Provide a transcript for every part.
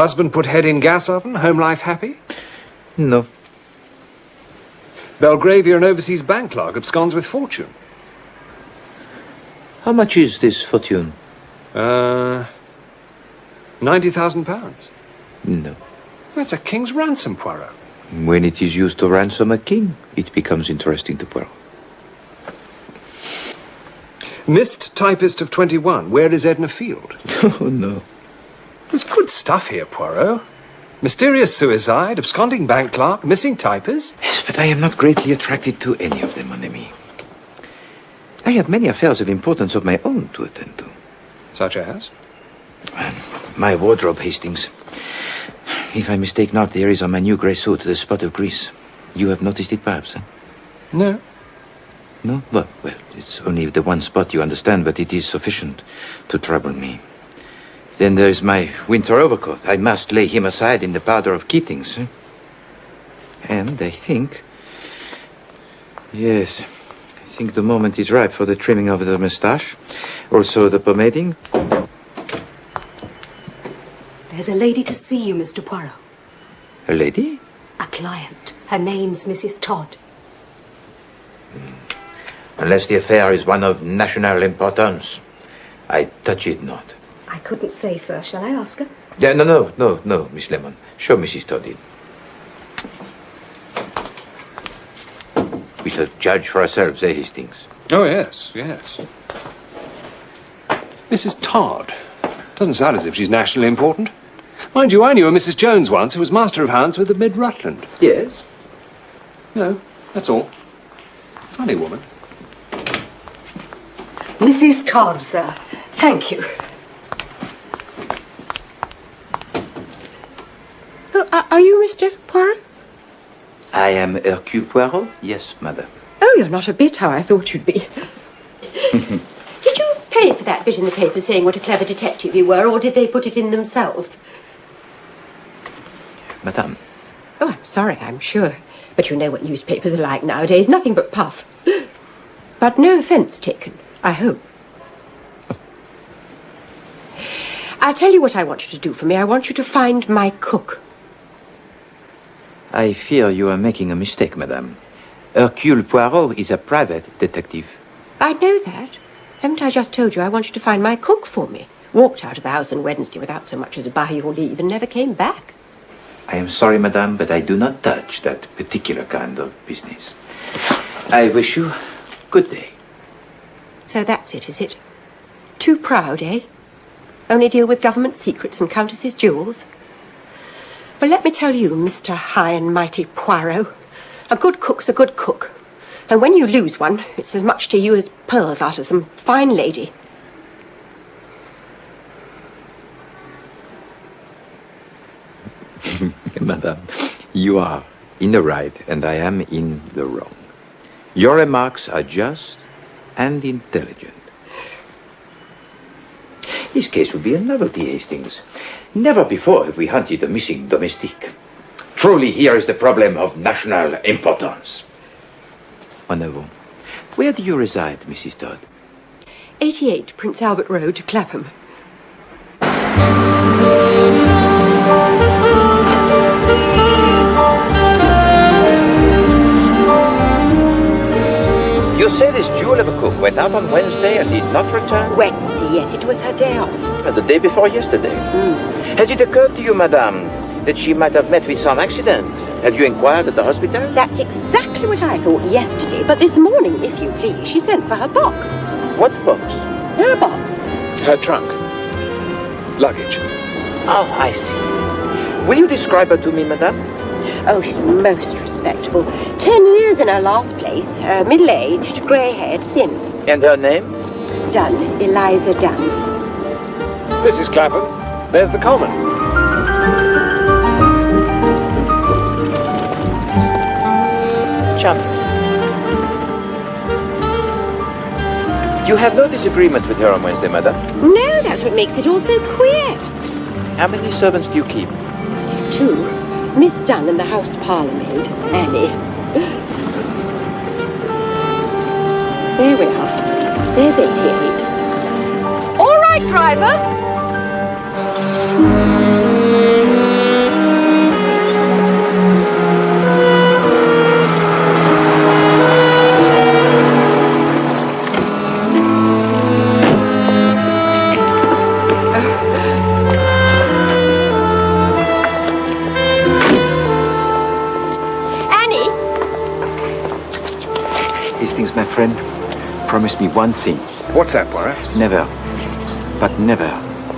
Husband put head in gas oven, home life happy? No. Belgravian overseas bank clerk absconds with fortune. How much is this fortune? £90,000. No. That's a king's ransom, Poirot. When it is used to ransom a king, it becomes interesting to Poirot. Missed typist of 21. Where is Edna Field? Oh, no. There's good stuff here, Poirot. Mysterious suicide, absconding bank clerk, missing typist. Yes, but I am not greatly attracted to any of them, mon ami. I have many affairs of importance of my own to attend to. Such as? My wardrobe, Hastings. If I mistake not, there is on my new grey suit the spot of grease. You have noticed it, perhaps, eh? No. No? Well, it's only the one spot, you understand, but it is sufficient to trouble me. Then there's my winter overcoat. I must lay him aside in the powder of Keating's. Eh? And I think... Yes, I think the moment is ripe for the trimming of the moustache. Also the pomading. There's a lady to see you, Mr. Poirot. A lady? A client. Her name's Mrs. Todd. Unless the affair is one of national importance, I touch it not. I couldn't say, sir. Shall I ask her? Yeah, no, Miss Lemon. Show Mrs. Todd in. We shall judge for ourselves, eh, Hastings? Oh, yes, yes. Mrs. Todd. Doesn't sound as if she's nationally important. Mind you, I knew a Mrs. Jones once who was Master of Hounds with the Mid-Rutland. Yes? No, that's all. Funny woman. Mrs. Todd, sir. Thank you. Are you Mr. Poirot? I am Hercule Poirot? Yes, madam. Oh, you're not a bit how I thought you'd be. Did you pay for that bit in the paper saying what a clever detective you were, or did they put it in themselves? Madame. Oh, I'm sorry, I'm sure. But you know what newspapers are like nowadays. Nothing but puff. But no offence taken, I hope. I'll tell you what I want you to do for me. I want you to find my cook. I fear you are making a mistake, madame. Hercule Poirot is a private detective. I know that. Haven't I just told you I want you to find my cook for me? Walked out of the house on Wednesday without so much as a by your leave and never came back. I am sorry, madame, but I do not touch that particular kind of business. I wish you good day. So that's it, is it? Too proud, eh? Only deal with government secrets and countesses' jewels? Well, let me tell you, Mr. High and Mighty Poirot, a good cook's a good cook. And when you lose one, it's as much to you as pearls out of some fine lady. Madame, you are in the right and I am in the wrong. Your remarks are just and intelligent. This case would be a novelty, Hastings. Never before have we hunted a missing domestique. Truly, here is the problem of national importance. En avant. Where do you reside, Mrs. Todd? 88 Prince Albert Road, Clapham. You say this jewel of a cook went out on Wednesday and did not return? Wednesday, yes, it was her day off. The day before yesterday. Has it occurred to you, madame, that she might have met with some accident? Have you inquired at the hospital? That's exactly what I thought yesterday, but this morning, if you please, she sent for her box. What box? Her box. Her trunk. Luggage. Oh, I see. Will you describe her to me, madame? Oh, she's most respectable. 10 years in her last place. Middle-aged, grey-haired, thin. And her name? Dunn. Eliza Dunn. Mrs. Clapham, there's the common. Charming. You had no disagreement with her on Wednesday, madame? No, that's what makes it all so queer. How many servants do you keep? 2. Miss Dunn and the house parlour maid, Annie. There we are. There's 88. All right, driver. My friend, promise me one thing. What's that, Poirot? Never, but never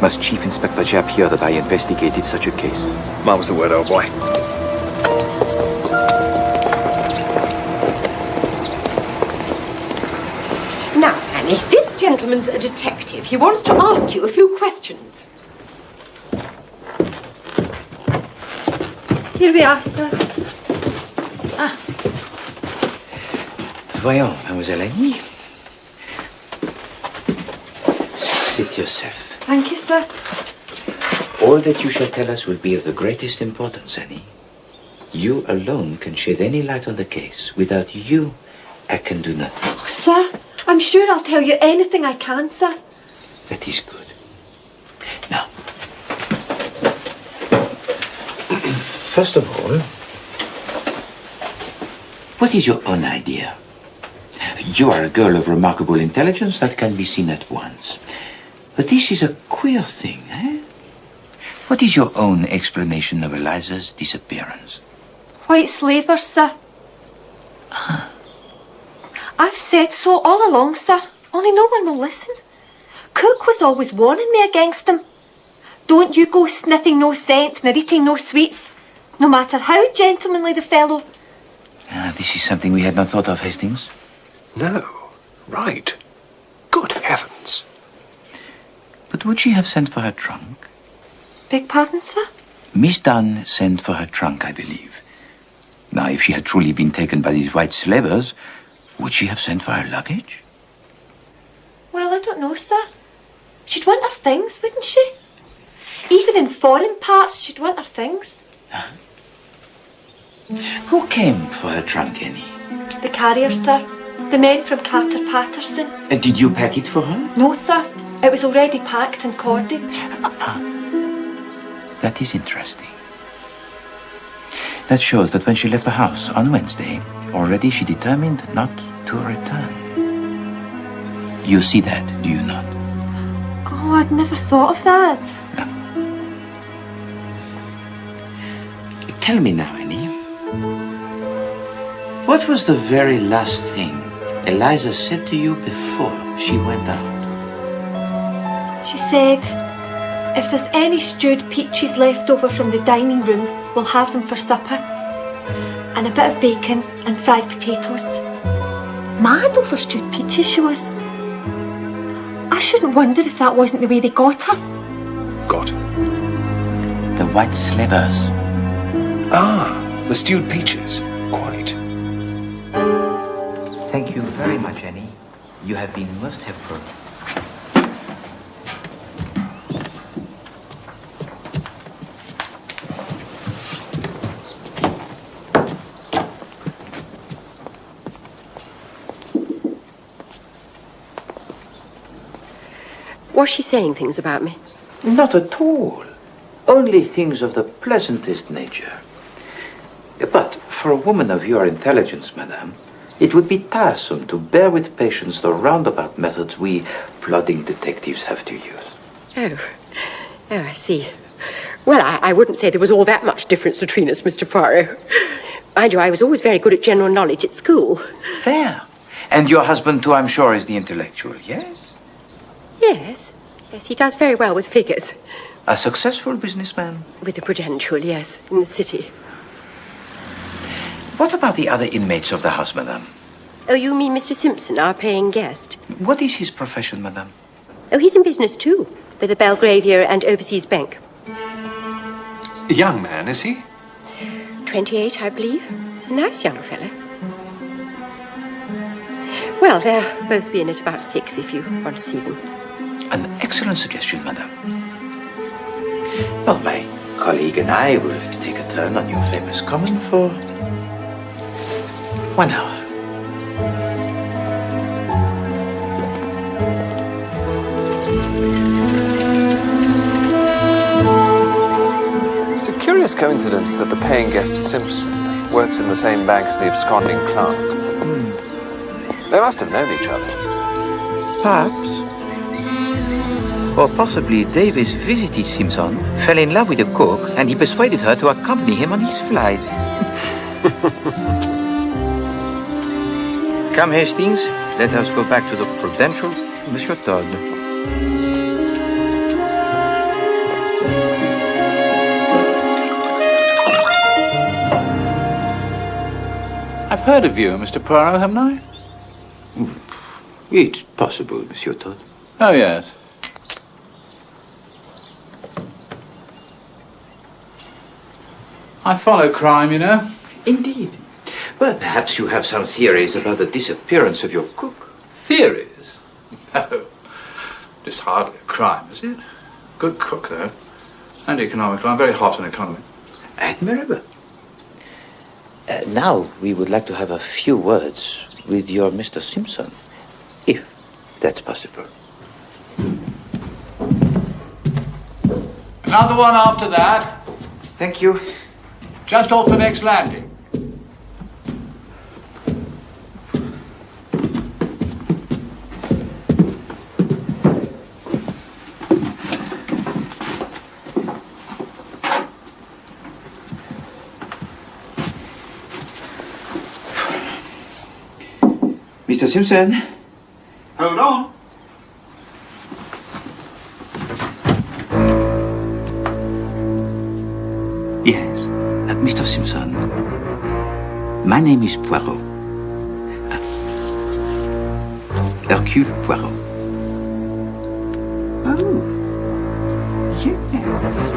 must Chief Inspector Japp hear that I investigated such a case. Mine was the word, old boy. Now, Annie, this gentleman's a detective. He wants to ask you a few questions. Here we are, sir. Voyons, Mademoiselle Annie. Sit yourself. Thank you, sir. All that you shall tell us will be of the greatest importance, Annie. You alone can shed any light on the case. Without you, I can do nothing. Oh, sir, I'm sure I'll tell you anything I can, sir. That is good. Now, first of all, what is your own idea? You are a girl of remarkable intelligence that can be seen at once. But this is a queer thing, eh? What is your own explanation of Eliza's disappearance? White slavers, sir. I've said so all along, sir. Only no one will listen. Cook was always warning me against them. Don't you go sniffing no scent, nor eating no sweets, no matter how gentlemanly the fellow. This is something we had not thought of, Hastings. No. Right. Good heavens. But would she have sent for her trunk? Beg pardon, sir? Miss Dunn sent for her trunk, I believe. Now, if she had truly been taken by these white slavers, would she have sent for her luggage? Well, I don't know, sir. She'd want her things, wouldn't she? Even in foreign parts, she'd want her things. Who came for her trunk, Annie? The carriers, sir. The men from Carter Patterson. And did you pack it for her? No, sir. It was already packed and corded. That is interesting. That shows that when she left the house on Wednesday, already she determined not to return. You see that, do you not? Oh, Oh, I'd never thought of that. Tell me now, Annie. What was the very last thing Eliza said to you before she went out? She said, if there's any stewed peaches left over from the dining room, we'll have them for supper. And a bit of bacon and fried potatoes. Mad over stewed peaches, she was. I shouldn't wonder if that wasn't the way they got her. Got. The white slivers. Ah, the stewed peaches. Quite. Thank you very much, Annie. You have been most helpful. Was she saying things about me? Not at all. Only things of the pleasantest nature. But for a woman of your intelligence, madame, it would be tiresome to bear with patience the roundabout methods we plodding detectives have to use. Oh, I see. Well, I wouldn't say there was all that much difference between us, Mr. Poirot. Mind you, I was always very good at general knowledge at school. There. And your husband, too, I'm sure, is the intellectual, yes? Yes, he does very well with figures. A successful businessman? With the Prudential, yes, in the city. What about the other inmates of the house, madame? Oh, you mean Mr. Simpson, our paying guest? What is his profession, madame? Oh, he's in business too, with the Belgravia and Overseas Bank. A young man, is he? 28, I believe. He's a nice young fellow. Well, they'll both be in at about 6 if you want to see them. An excellent suggestion, madame. Well, my colleague and I will take a turn on your famous common for 1 hour. It's a curious coincidence that the paying guest Simpson works in the same bank as the absconding clerk. They must have known each other. Perhaps. Or possibly Davis visited Simpson, fell in love with the cook, and he persuaded her to accompany him on his flight. Come, Hastings. Let us go back to the Prudential, Monsieur Todd. I've heard of you, Mr. Poirot, haven't I? It's possible, Monsieur Todd. Oh, yes. I follow crime, you know. Indeed. Well, perhaps you have some theories about the disappearance of your cook. Theories? No. It's hardly a crime, is it? Good cook, though. And economical. I'm very hot on economy. Admirable. Now, we would like to have a few words with your Mr. Simpson, if that's possible. Another one after that. Thank you. Just off the next landing. Mr. Simpson? Hold on. Yes. Mr. Simpson, my name is Poirot. Hercule Poirot. Oh, yes.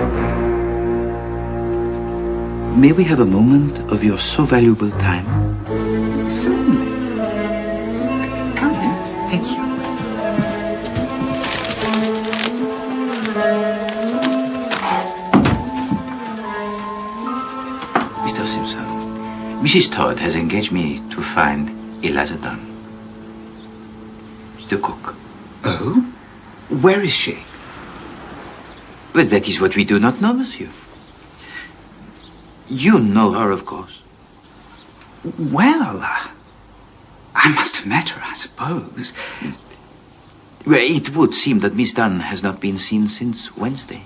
May we have a moment of your so valuable time? Certainly. Come in. Thank you. Mr. Simpson, Mrs. Todd has engaged me to find Eliza Dunn, the cook. Oh? Where is she? But that is what we do not know, monsieur. You know her, of course. Well, I must have met her, I suppose. Well, it would seem that Miss Dunn has not been seen since Wednesday.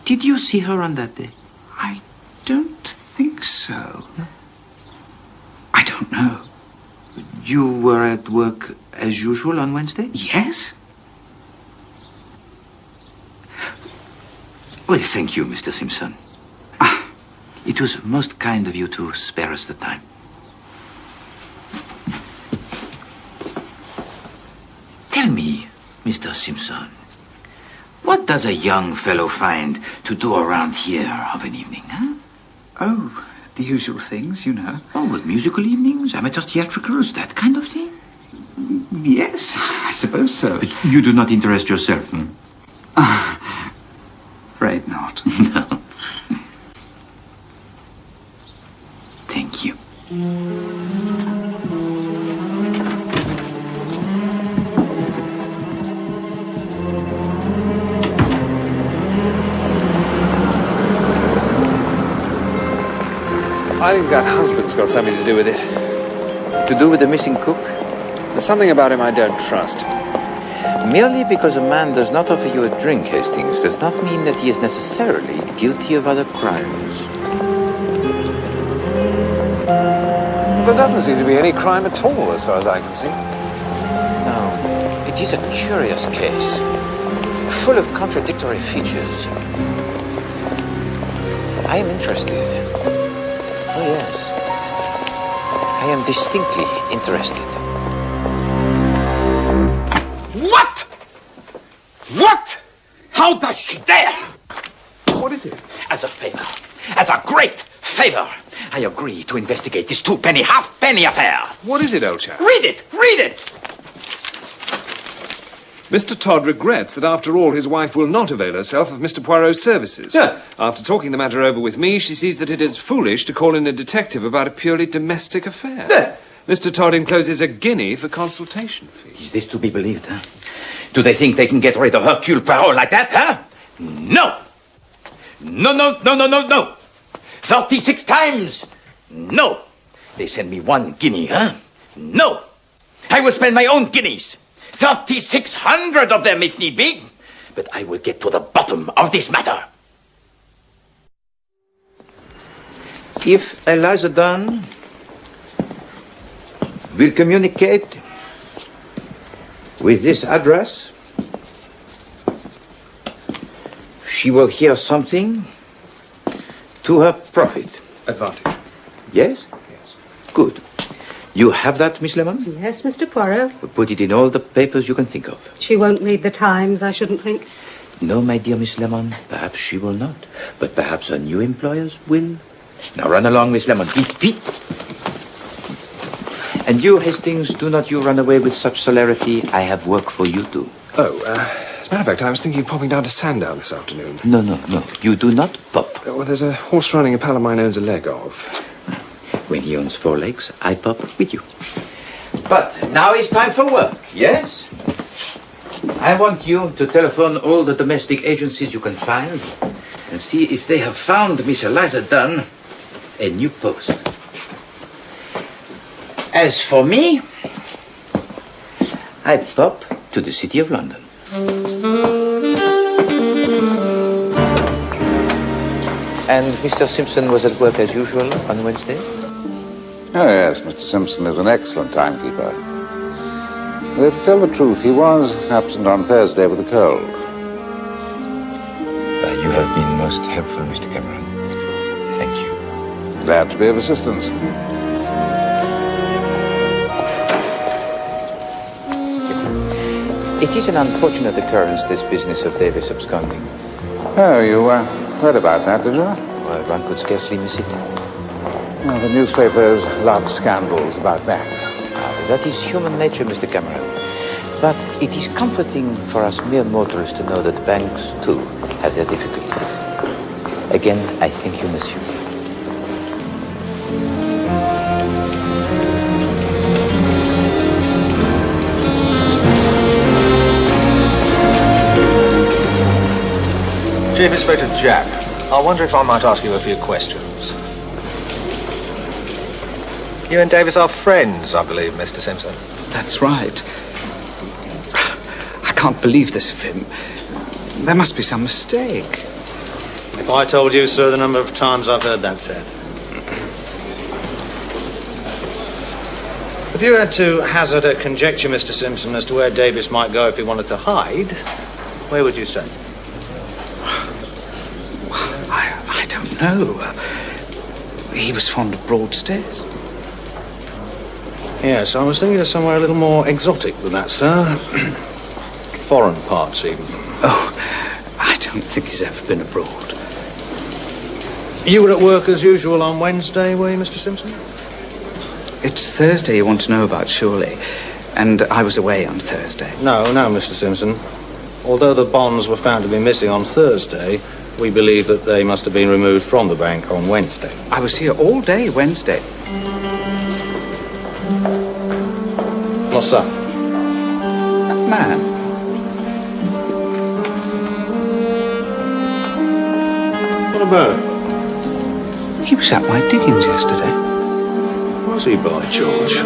Did you see her on that day? I don't think so. I don't know. You were at work as usual on Wednesday? Yes? Well, thank you, Mr. Simpson. It was most kind of you to spare us the time. Tell me, Mr. Simpson, what does a young fellow find to do around here of an evening, huh? Oh, the usual things, you know. Oh, well, musical evenings, amateur theatricals, that kind of thing? Yes, I suppose so. But you do not interest yourself, hmm? Afraid not. No. Thank you. I think that husband's got something to do with it. To do with the missing cook? There's something about him I don't trust. Merely because a man does not offer you a drink, Hastings, does not mean that he is necessarily guilty of other crimes. There doesn't seem to be any crime at all, as far as I can see. No, it is a curious case, full of contradictory features. I am interested. Oh, yes. I am distinctly interested. What? What? How does she dare? What is it? As a favor, as a great favor, I agree to investigate this two-penny, half-penny affair. What is it, old chap? Read it! Read it! Mr. Todd regrets that after all his wife will not avail herself of Mr. Poirot's services. Yeah. After talking the matter over with me, she sees that it is foolish to call in a detective about a purely domestic affair. Yeah. Mr. Todd encloses a guinea for consultation fee. Is this to be believed, huh? Do they think they can get rid of Hercule Poirot like that, huh? No! No! 36 times! No! They send me 1 guinea, huh? No! I will spend my own guineas. 3,600 of them, if need be. But I will get to the bottom of this matter. If Eliza Dunn will communicate with this address, she will hear something to her profit. Advantage. Yes? Yes. Good. You have that, Miss Lemon? Yes, Mr. Poirot. Put it in all the papers you can think of. She won't read the Times, I shouldn't think. No, my dear Miss Lemon, perhaps she will not. But perhaps her new employers will. Now run along, Miss Lemon. Beat. And you, Hastings, do not you run away with such celerity. I have work for you too. Oh, as a matter of fact, I was thinking of popping down to Sandown this afternoon. No. You do not pop. Well, there's a horse riding a pal of mine owns a leg of. When he owns 4 legs, I pop with you. But now it's time for work, yes? I want you to telephone all the domestic agencies you can find and see if they have found Miss Eliza Dunn a new post. As for me, I pop to the City of London. And Mr. Simpson was at work as usual on Wednesday? Oh, yes, Mr. Simpson is an excellent timekeeper. Though, to tell the truth, he was absent on Thursday with a cold. You have been most helpful, Mr. Cameron. Thank you. Glad to be of assistance. It is an unfortunate occurrence, this business of Davis absconding. Oh, you heard about that, did you? Well, one could scarcely miss it. Well, the newspapers love scandals about banks. That is human nature, Mr. Cameron. But it is comforting for us mere mortals to know that banks, too, have their difficulties. Again, I thank you, monsieur. Chief Inspector Jack, I wonder if I might ask you a few questions. You and Davis are friends, I believe, Mr. Simpson. That's right. can't believe this of him. There must be some mistake. If I told you, sir, the number of times I've heard that said. If you had to hazard a conjecture, Mr. Simpson, as to where Davis might go if he wanted to hide, where would you say? I don't know. He was fond of Broadstairs. Yes, I was thinking of somewhere a little more exotic than that, sir. Foreign parts, even. Oh, I don't think he's ever been abroad. You were at work as usual on Wednesday, were you, Mr. Simpson? It's Thursday you want to know about, surely. And I was away on Thursday. No, Mr. Simpson. Although the bonds were found to be missing on Thursday, we believe that they must have been removed from the bank on Wednesday. I was here all day Wednesday. What's that? That man? What about it? He was at my diggings yesterday. Was he, by George?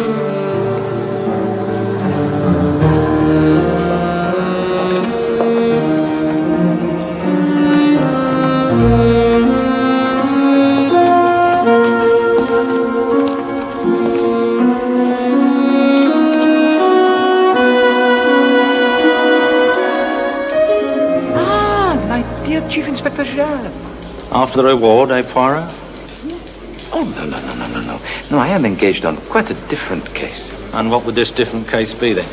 My dear Chief Inspector Jean. After the reward, eh, Poirot? Oh, no. No, I am engaged on quite a different case. And what would this different case be, then?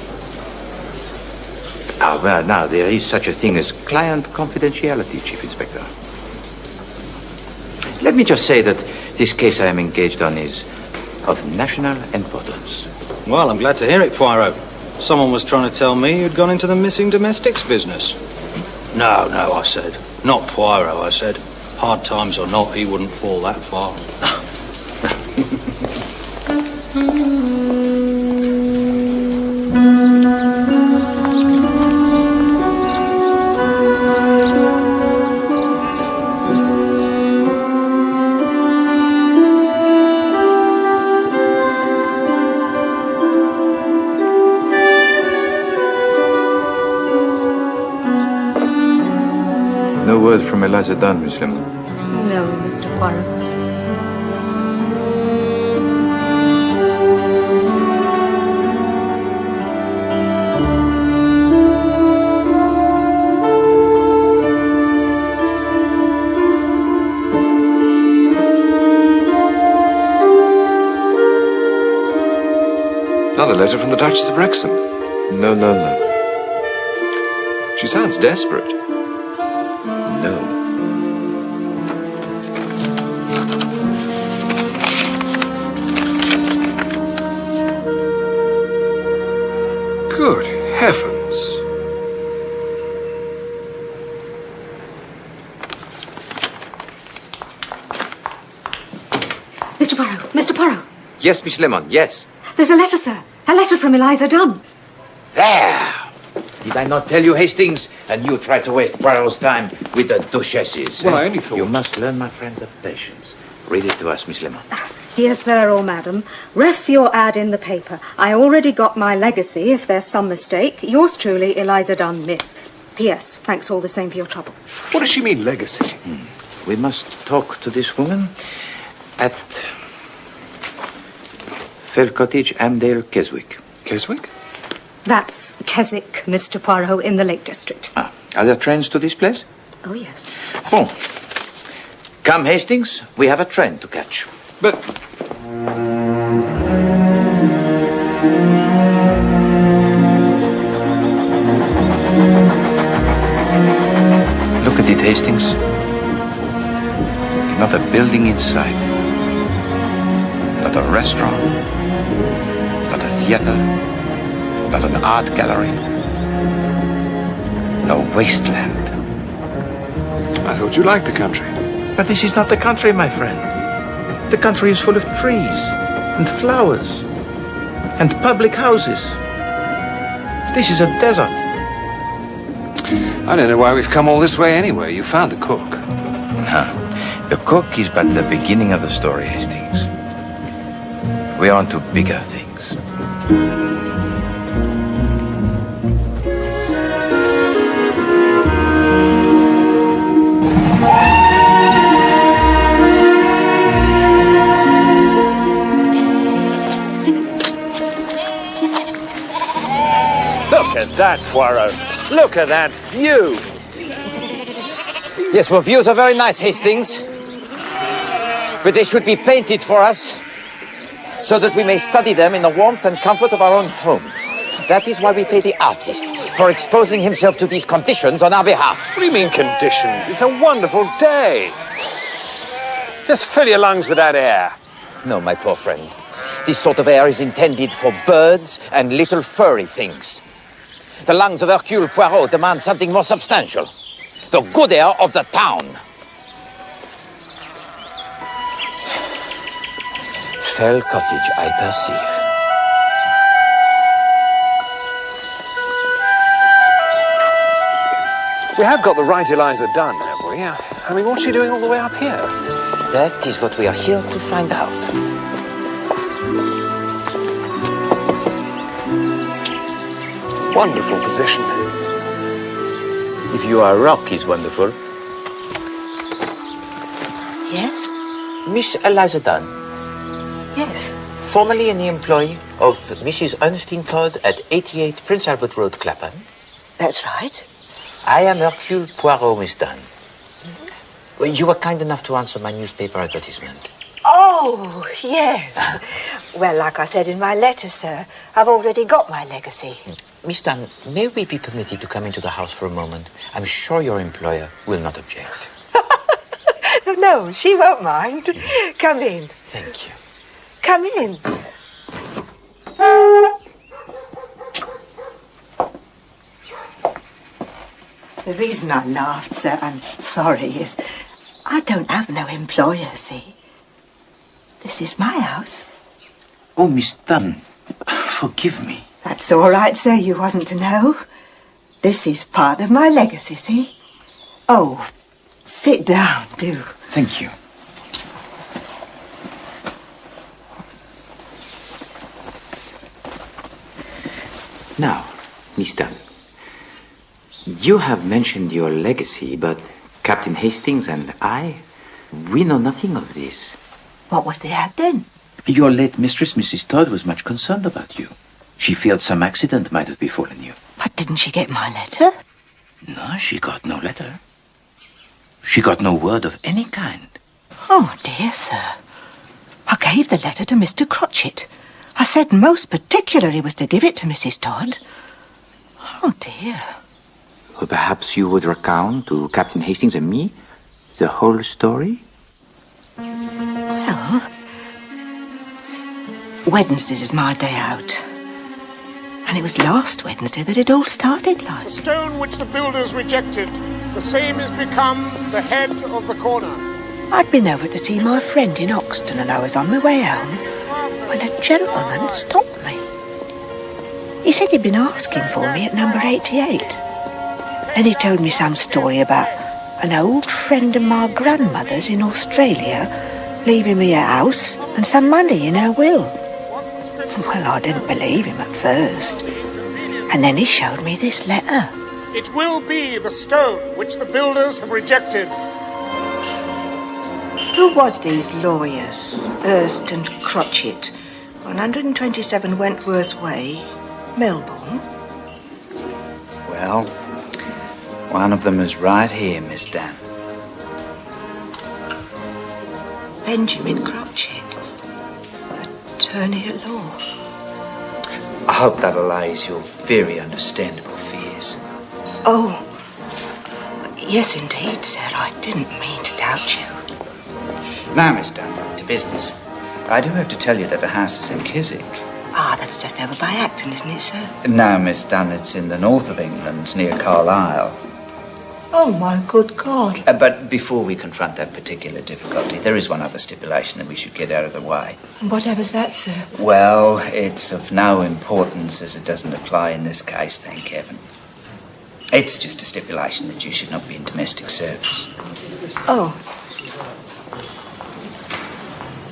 Ah, well, now, there is such a thing as client confidentiality, Chief Inspector. Let me just say that this case I am engaged on is of national importance. Well, I'm glad to hear it, Poirot. Someone was trying to tell me you'd gone into the missing domestics business. No, I said. Not Poirot, I said. Hard times or not, he wouldn't fall that far. No word from Eliza Dunn, Miss Lemon. No, Mr. Poirot. Another letter from the Duchess of Wrexham. No. She sounds desperate. No. Good heavens. Mr. Poirot. Yes, Miss Lemon, yes. There's a letter, sir. A letter from Eliza Dunn. There! Did I not tell you, Hastings? And you try to waste Poirot's time with the duchesses. Well, I only thought... You must learn, my friend, the patience. Read it to us, Miss Lemon. Dear sir or madam, ref your ad in the paper. I already got my legacy, if there's some mistake. Yours truly, Eliza Dunn, miss. P.S. Thanks all the same for your trouble. What does she mean, legacy? We must talk to this woman at Fell Cottage, Amdale, Keswick. Keswick? That's Keswick, Mr. Poirot, in the Lake District. Ah, are there trains to this place? Oh, yes. Oh. Come, Hastings. We have a train to catch. But... Look at it, Hastings. Not a building in sight. Not a restaurant. Not a theater. Not an art gallery. A wasteland. I thought you liked the country. But this is not the country, my friend. The country is full of trees and flowers and public houses. This is a desert. I don't know why we've come all this way anyway. You found the cook. No, the cook is but the beginning of the story, Hastings. We're on to bigger things. that, Poirot? Look at that view. Yes, well, views are very nice, Hastings. But they should be painted for us so that we may study them in the warmth and comfort of our own homes. That is why we pay the artist for exposing himself to these conditions on our behalf. What do you mean conditions? It's a wonderful day. Just fill your lungs with that air. No, my poor friend. This sort of air is intended for birds and little furry things. The lungs of Hercule Poirot demand something more substantial. The good air of the town. Fell cottage, I perceive. We have got the right Eliza done, have we? I mean, what's she doing all the way up here? That is what we are here to find out. Wonderful position. If your rock is wonderful. Yes? Miss Eliza Dunn, Yes. formerly in the employ of Mrs. Ernestine Todd at 88 Prince Albert Road, Clapham. That's right. I am Hercule Poirot, Miss Dunn. Well, you were kind enough to answer my newspaper advertisement. Oh, yes. Well, like I said in my letter, sir, I've already got my legacy. Miss Dunn, may we be permitted to come into the house for a moment? I'm sure your employer will not object. No, she won't mind. Come in. Thank you. Come in. The reason I laughed, sir, I'm sorry, is I don't have no employer, see? This is my house. Oh, Miss Dunn, forgive me. That's all right, sir, you wasn't to know. This is part of my legacy, see? Oh, sit down, do. Thank you. Now, Miss Dunn, you have mentioned your legacy, but Captain Hastings and I, we know nothing of this. What was the ad then? Your late mistress, Mrs. Todd, was much concerned about you. She feared some accident might have befallen you. But didn't she get my letter? No, she got no letter. She got no word of any kind. Oh, dear, sir. I gave the letter to Mr. Crotchet. I said most particular he was to give it to Mrs. Todd. Oh, dear. Well, perhaps you would recount to Captain Hastings and me the whole story? Well, Wednesdays is my day out. And it was last Wednesday that it all started like. The stone which the builders rejected, the same is become the head of the corner. I'd been over to see my friend in Oxton and I was on my way home when a gentleman stopped me. He said he'd been asking for me at number 88. Then he told me some story about an old friend of my grandmother's in Australia leaving me a house and some money in her will. Well, I didn't believe him at first. And then he showed me this letter. It will be the stone which the builders have rejected. Who was these lawyers, Hurst and Crotchet, 127 Wentworth Way, Melbourne? Well, one of them is right here, Miss Dan. Benjamin Crotchet, attorney at law. I hope that allays your very understandable fears. Oh, yes, indeed, sir. I didn't mean to doubt you. Now, Miss Dunn, to business. I do have to tell you that the house is in Chiswick. Ah, that's just over by Acton, isn't it, sir? No, Miss Dunn, it's in the north of England, near Carlisle. Oh, my good God. But before we confront that particular difficulty, there is one other stipulation that we should get out of the way. Whatever's that, sir? Well, it's of no importance as it doesn't apply in this case, thank heaven. It's just a stipulation that you should not be in domestic service. Oh.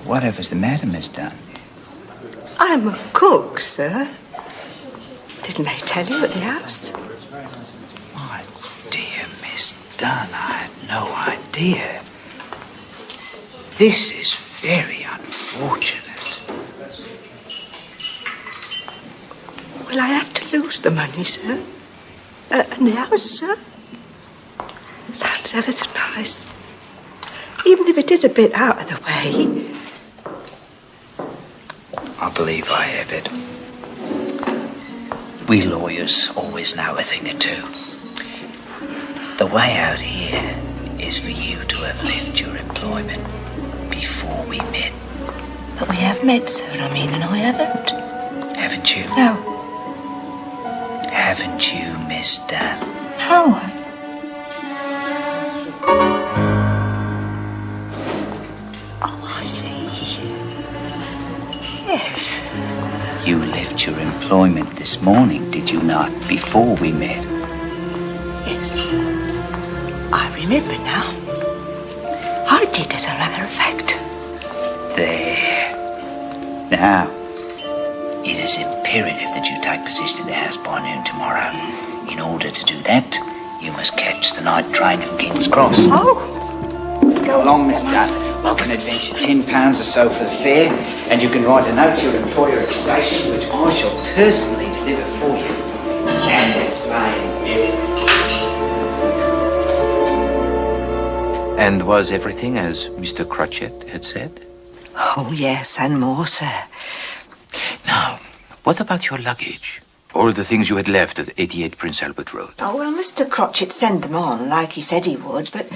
Whatever's the matter, Miss Dunn? I'm a cook, sir. Didn't they tell you at the house? My dear Miss Dunn, I had no idea. This is very unfortunate. Will I have to lose the money, sir. And the house, sir. Sounds ever so nice. Even if it is a bit out of the way. I believe I have it. We lawyers always know a thing or two. The way out here is for you to have left your employment before we met. But we have met, sir, and I haven't. Haven't you? No. Haven't you, Miss Dunn? No. Oh, I see. Yes. You left your employment this morning, did you not, before we met? Yes. I remember now. I did, as a matter of fact. There. Now, it is imperative that you take possession of the house by noon tomorrow. In order to do that, you must catch the night train from King's Cross. Oh! Go along, Miss Dunn. I can advance you £10 or so for the fare, and you can write a note to your employer at the station, which I shall personally deliver for you and explain everything. And was everything as Mr. Crotchet had said? Oh, yes, and more, sir. Now, what about your luggage? All the things you had left at 88 Prince Albert Road. Oh, well, Mr. Crotchet sent them on, like he said he would, but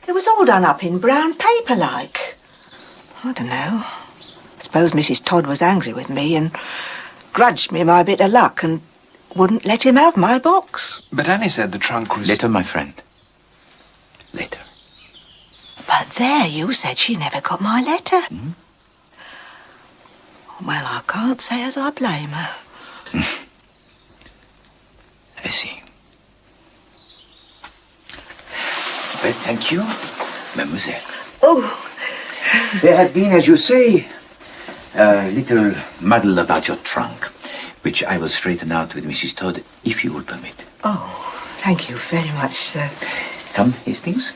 they was all done up in brown paper, like. I don't know. I suppose Mrs. Todd was angry with me and grudged me my bit of luck and wouldn't let him have my box. But Annie said the trunk was... Later, my friend. Later. But there, you said she never got my letter. Hmm? Well, I can't say as I blame her. I see. Well, thank you, mademoiselle. Oh. There had been, as you say, a little muddle about your trunk, which I will straighten out with Mrs. Todd, if you will permit. Oh, thank you very much, sir. Come, Hastings.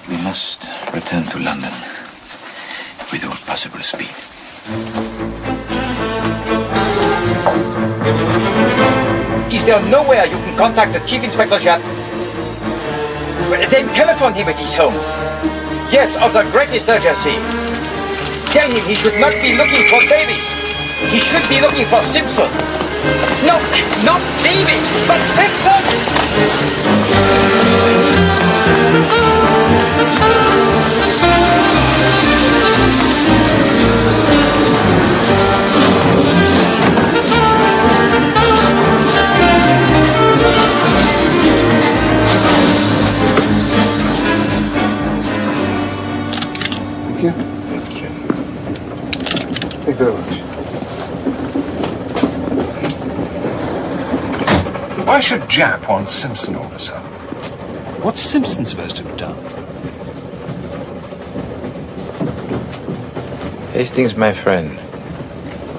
We must return to London with all possible speed. Is there nowhere you can contact the Chief Inspector Japp? Then telephone him at his home. Yes, of the greatest urgency. Tell him he should not be looking for Davis. He should be looking for Simpson. No, not Davis, but Simpson! Thank you. Thank you. Thank you very much. Why should Japp want Simpson all of a sudden? What's Simpson supposed to have done? Hastings, my friend,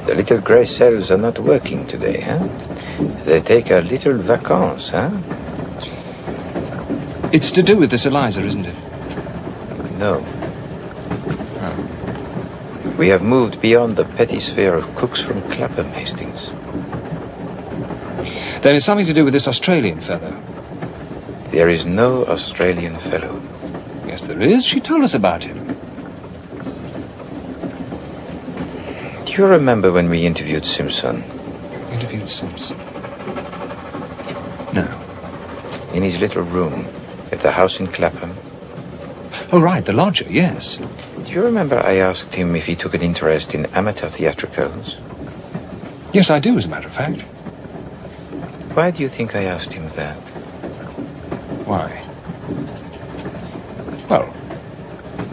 the little grey cells are not working today, huh? They take a little vacances, huh? It's to do with this Eliza, isn't it? No. We have moved beyond the petty sphere of cooks from Clapham, Hastings. Then it's something to do with this Australian fellow. There is no Australian fellow. Yes, there is. She told us about him. Do you remember when we interviewed Simpson? Interviewed Simpson? No. In his little room at the house in Clapham. Oh, right, the lodger, yes. Do you remember I asked him if he took an interest in amateur theatricals? Yes, I do, as a matter of fact. Why do you think I asked him that? Why? Well,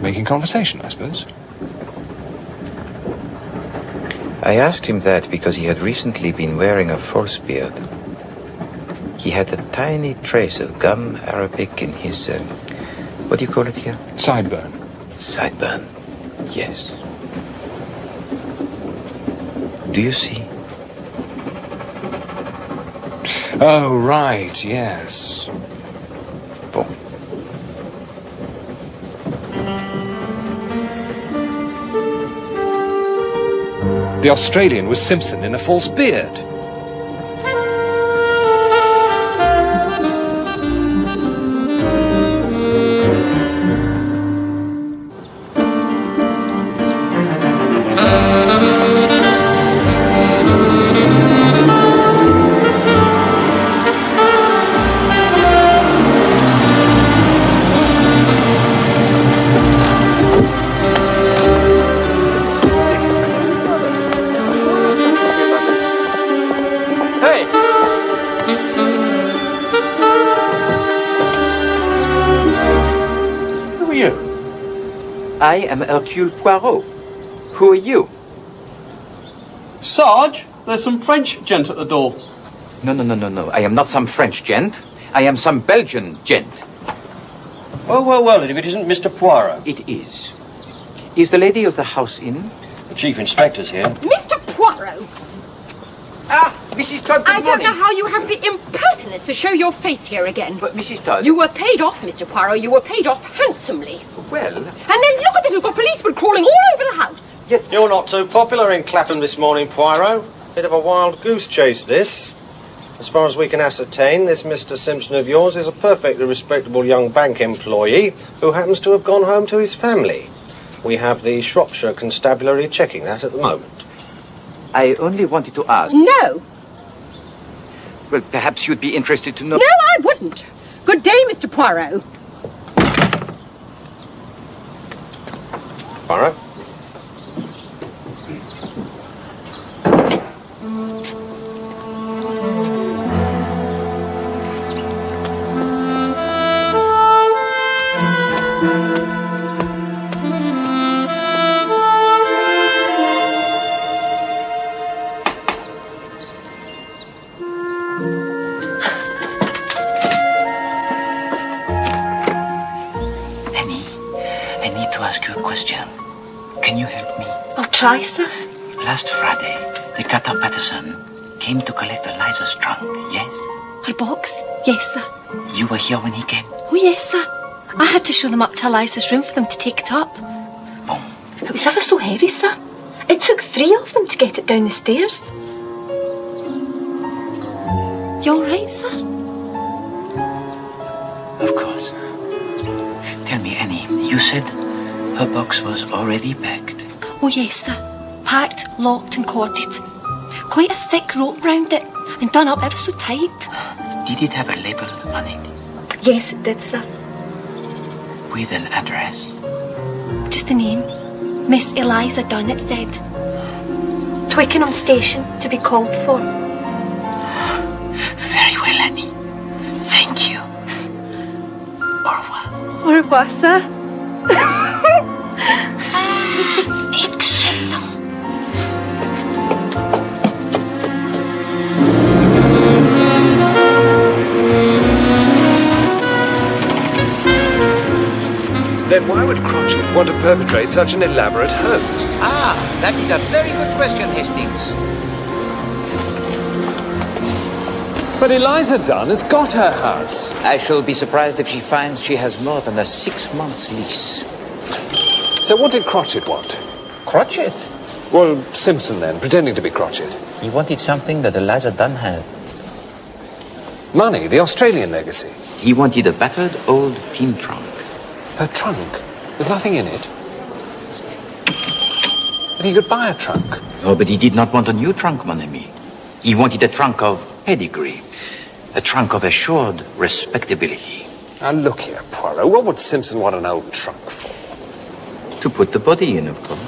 making conversation, I suppose. I asked him that because he had recently been wearing a false beard. He had a tiny trace of gum arabic in his, what do you call it here? Sideburn. Sideburn, yes. Do you see? Oh, right, yes. Bon. The Australian was Simpson in a false beard. I am Hercule Poirot. Who are you? Sarge, there's some French gent at the door. No. I am not some French gent. I am some Belgian gent. Well, and if it isn't Mr. Poirot? It is. Is the lady of the house in? The Chief Inspector's here. Mr. Poirot! Ah, Mrs. Todd, good I don't know how you have the impertinence to show your face here again. But, Mrs. Todd... You were paid off, Mr. Poirot. You were paid off handsomely. Well... And then look at this. We've got policemen crawling all over the house. You're not too popular in Clapham this morning, Poirot. Bit of a wild goose chase, this. As far as we can ascertain, this Mr. Simpson of yours is a perfectly respectable young bank employee who happens to have gone home to his family. We have the Shropshire Constabulary checking that at the moment. I only wanted to ask... No. Well, perhaps you'd be interested to know... No, I wouldn't. Good day, Mr. Poirot. Poirot? Can you help me? I'll try, sir. Last Friday, the cutter Patterson came to collect Eliza's trunk, yes? Her box? Yes, sir. You were here when he came? Oh, yes, sir. I had to show them up to Eliza's room for them to take it up. Boom. It was ever so heavy, sir. It took 3 of them to get it down the stairs. You all right, sir? Of course. Tell me, Annie, you said her box was already packed? Oh, yes, sir. Packed, locked and corded. Quite a thick rope round it and done up ever so tight. Did it have a label on it? Yes, it did, sir. With an address? Just a name. Miss Eliza Dunn, it said. Twickenham Station, to be called for. Very well, Annie. Thank you. Au revoir. Au revoir, sir. Excellent. Then why would Crotchet want to perpetrate such an elaborate hoax? Ah, that is a very good question, Hastings. But Eliza Dunn has got her house. I shall be surprised if she finds she has more than a 6-month lease. So what did Crotchet want? Crotchet? Well, Simpson then, pretending to be Crotchet. He wanted something that Eliza Dunn had. Money, the Australian legacy. He wanted a battered old tin trunk. Her trunk? With nothing in it? But he could buy a trunk. Oh, but he did not want a new trunk, mon ami. He wanted a trunk of pedigree. A trunk of assured respectability. Now look here, Poirot. What would Simpson want an old trunk for? To put the body in, of course.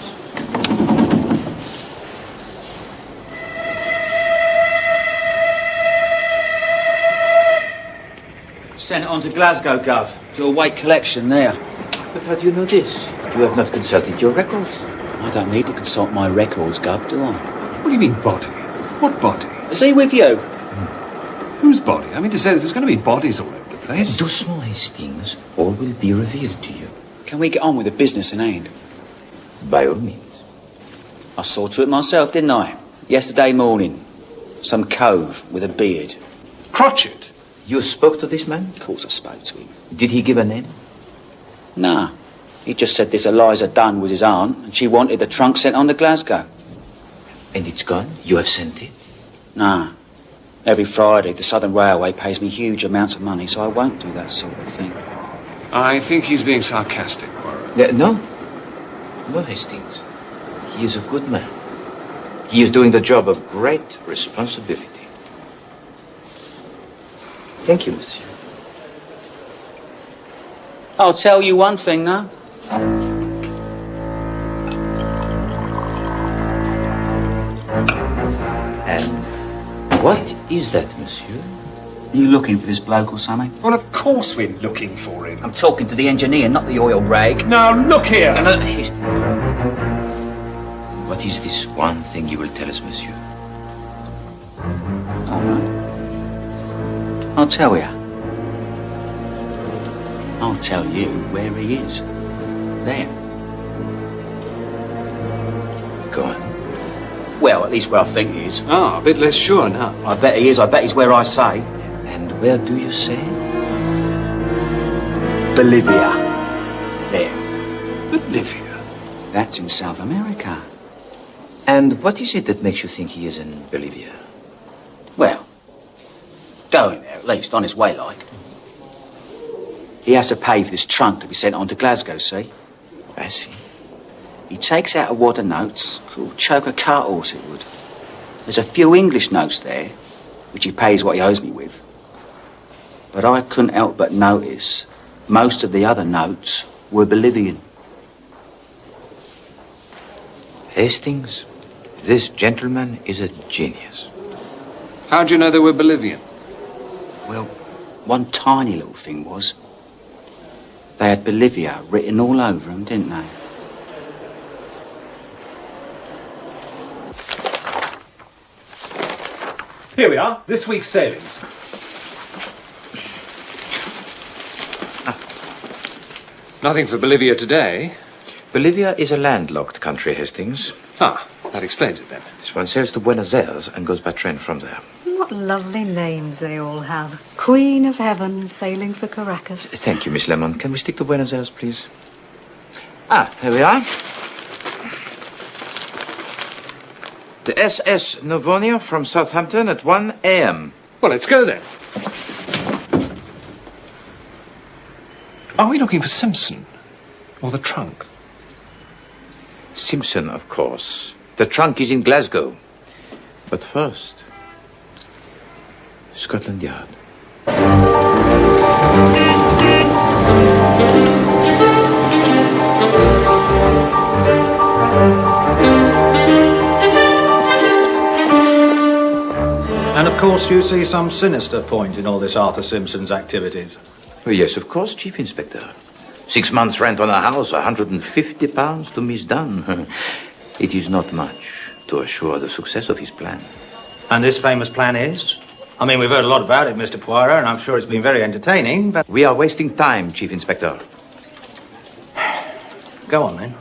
Sent it on to Glasgow, Gov. To await collection there. But how do you know this? You have not consulted your records. I don't need to consult my records, Gov, do I? What do you mean, body? What body? Is he with you? Whose body? I mean to say that there's going to be bodies all over the place. Doucement, Hastings. All will be revealed to you. Can we get on with the business in hand? By all means. I saw to it myself, didn't I? Yesterday morning. Some cove with a beard. Crotchet? You spoke to this man? Of course I spoke to him. Did he give a name? Nah. He just said this Eliza Dunn was his aunt and she wanted the trunk sent on to Glasgow. And it's gone? You have sent it? Nah. Every Friday the Southern Railway pays me huge amounts of money, so I won't do that sort of thing. I think he's being sarcastic, Poirot. No. No, Hastings. He is a good man. He is doing the job of great responsibility. Thank you, monsieur. I'll tell you one thing now. And what is that, monsieur? Are you looking for this bloke or something? Well, of course we're looking for him. I'm talking to the engineer, not the oil rag. Now, look here. Hastings. What is this one thing you will tell us, monsieur? All right. I'll tell you. I'll tell you where he is. There. Go on. Well, at least where I think he is. Ah, a bit less sure now. I bet he is. I bet he's where I say. And where do you say? Bolivia. There. Bolivia? That's in South America. And what is it that makes you think he is in Bolivia? Well, going there, at least, on his way, like. He has to pay for this trunk to be sent on to Glasgow, see? I see. He takes out a wad of notes, could choke a cart horse it would. There's a few English notes there, which he pays what he owes me with. But I couldn't help but notice most of the other notes were Bolivian. Hastings, this gentleman is a genius. How do you know they were Bolivian? Well, one tiny little thing was, they had Bolivia written all over them, didn't they? Here we are, this week's sailings. Nothing for Bolivia today. Bolivia is a landlocked country, Hastings. Ah, that explains it then. One sails to Buenos Aires and goes by train from there. What lovely names they all have. Queen of Heaven sailing for Caracas. Thank you, Miss Lemon. Can we stick to Buenos Aires, please? Ah, here we are. The SS Novonia from Southampton at 1 a.m. Well, let's go then. Are we looking for Simpson? Or the trunk? Simpson, of course. The trunk is in Glasgow. But first, Scotland Yard. And of course you see some sinister point in all this Arthur Simpson's activities. Oh, yes, of course, Chief Inspector. 6 months' rent on a house, £150 to Miss Dunn. It is not much to assure the success of his plan. And this famous plan is? I mean, we've heard a lot about it, Mr. Poirot, and I'm sure it's been very entertaining, but... We are wasting time, Chief Inspector. Go on, then.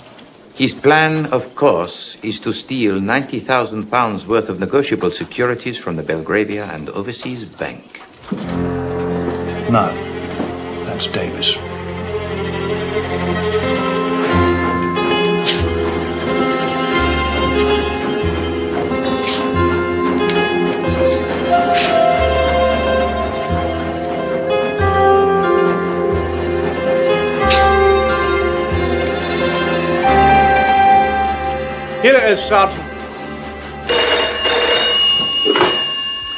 His plan, of course, is to steal £90,000 worth of negotiable securities from the Belgravia and Overseas Bank. No, that's Davis. Here it is, Sergeant.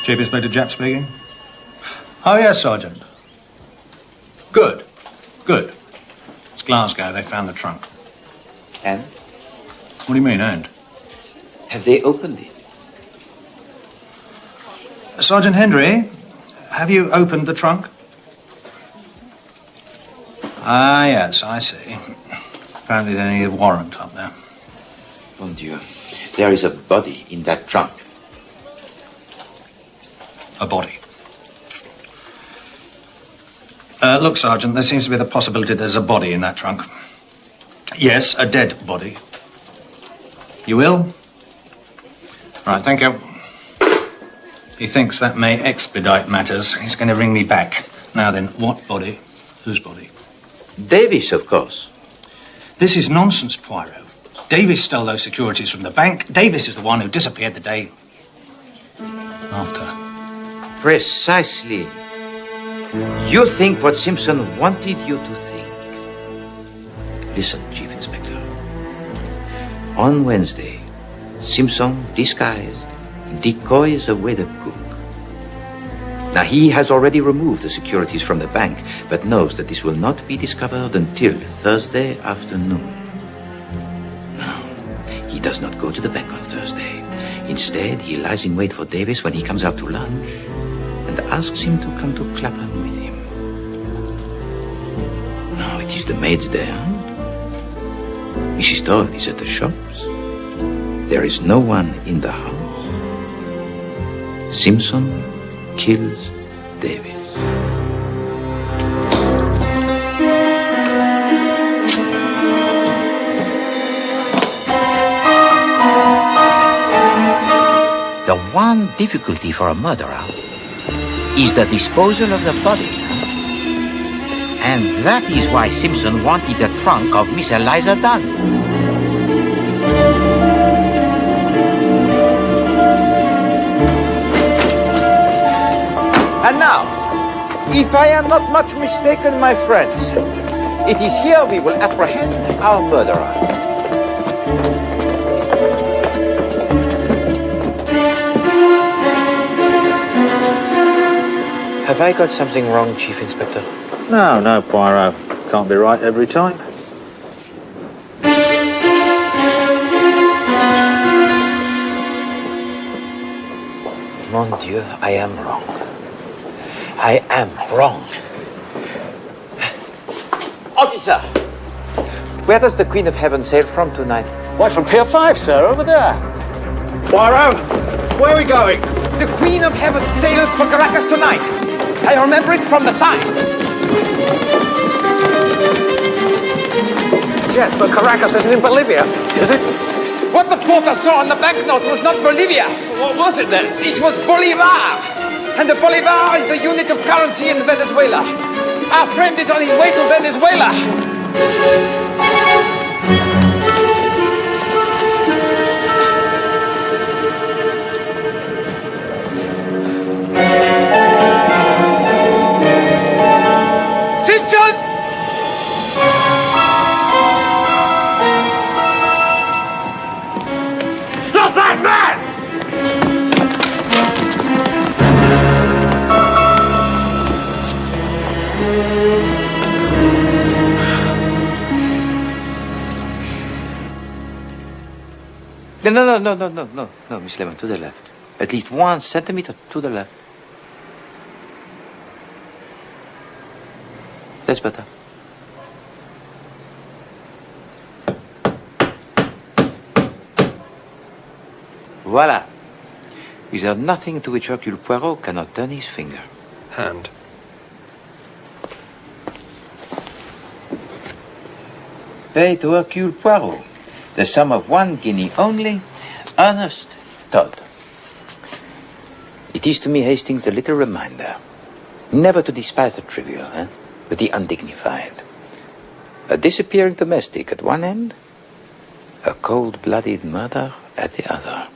Chief Inspector Japp speaking. Oh, yes, Sergeant. Good. Good. It's Glasgow. They found the trunk. And? What do you mean, and? Have they opened it? Sergeant Hendry, have you opened the trunk? Ah, yes, I see. Apparently they need a warrant up there. Mon Dieu, there is a body in that trunk. A body. Look, Sergeant, there seems to be the possibility there's a body in that trunk. Yes, a dead body. You will? Right, thank you. He thinks that may expedite matters. He's going to ring me back. Now then, what body? Whose body? Davis, of course. This is nonsense, Poirot. Davis stole those securities from the bank. Davis is the one who disappeared the day after. Precisely. You think what Simpson wanted you to think. Listen, Chief Inspector. On Wednesday, Simpson, disguised, decoys away the cook. Now, he has already removed the securities from the bank, but knows that this will not be discovered until Thursday afternoon. He does not go to the bank on Thursday. Instead, he lies in wait for Davis when he comes out to lunch and asks him to come to Clapham with him. Now, it is the maids there. Mrs. Todd is at the shops. There is no one in the house. Simpson kills Davis. The one difficulty for a murderer is the disposal of the body. And that is why Simpson wanted the trunk of Miss Eliza Dunn. And now, if I am not much mistaken, my friends, it is here we will apprehend our murderer. Have I got something wrong, Chief Inspector? No, Poirot. Can't be right every time. Mon Dieu, I am wrong. I am wrong. Officer, where does the Queen of Heaven sail from tonight? Why, from Pier 5, sir, over there. Poirot, where are we going? The Queen of Heaven sails for Caracas tonight. I remember it from the time. Yes, but Caracas isn't in Bolivia, is it? What the porter saw on the banknote was not Bolivia. What was it then? It was Bolivar. And the Bolivar is the unit of currency in Venezuela. Our friend is on his way to Venezuela. Simpson! Stop that man! No, Miss Lemon, to the left. At least 1 centimeter to the left. That's better. Voila. Is there nothing to which Hercule Poirot cannot turn his finger? Hand. Pay to Hercule Poirot the sum of 1 guinea only, Ernest Todd. It is to me, Hastings, a little reminder never to despise the trivial, but the undignified. A disappearing domestic at one end, a cold-blooded murder at the other.